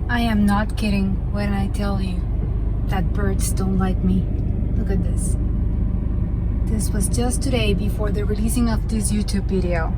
I am not kidding when I tell you that birds don't like me. Look at this. This was just today before the releasing of this YouTube video.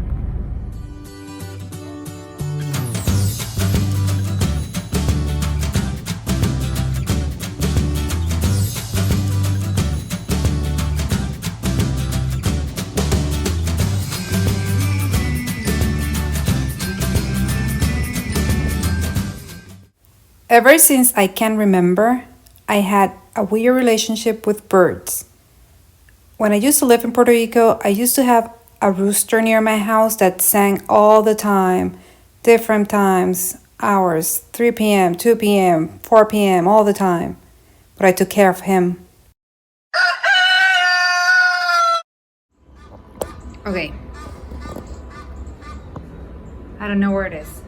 Ever since I can remember, I had a weird relationship with birds. When I used to live in Puerto Rico, I used to have a rooster near my house that sang all the time, different times, hours, 3 p.m., 2 p.m., 4 p.m., all the time. But I took care of him. Okay. I don't know where it is.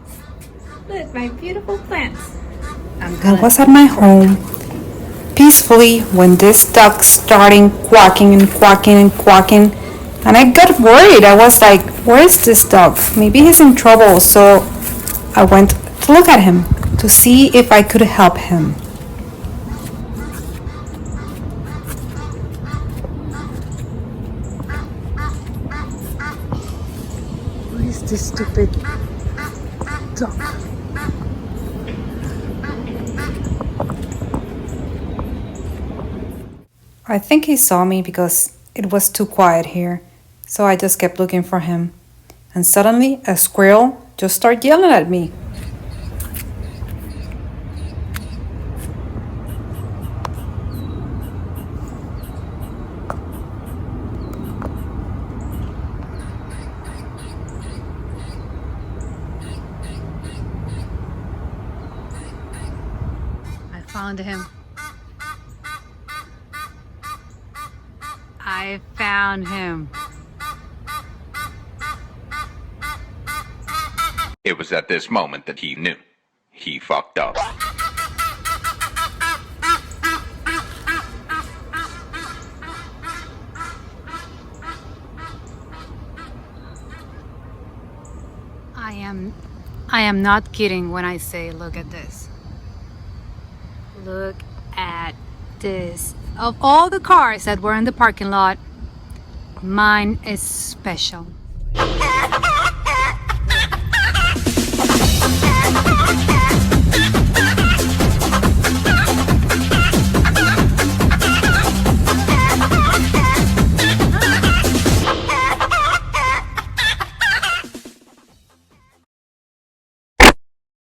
Look, my beautiful plants. I was at my home peacefully when this dog started quacking and quacking and quacking, and I got worried. I was like, where is this dog? Maybe he's in trouble. So I went to look at him to see if I could help him. What is this stupid dog? I think he saw me because it was too quiet here, so I just kept looking for him. And suddenly, a squirrel just started yelling at me. I found him. I found him. It was at this moment that he knew. He fucked up. I am not kidding when I say look at this. Look at this. Of all the cars that were in the parking lot, mine is special.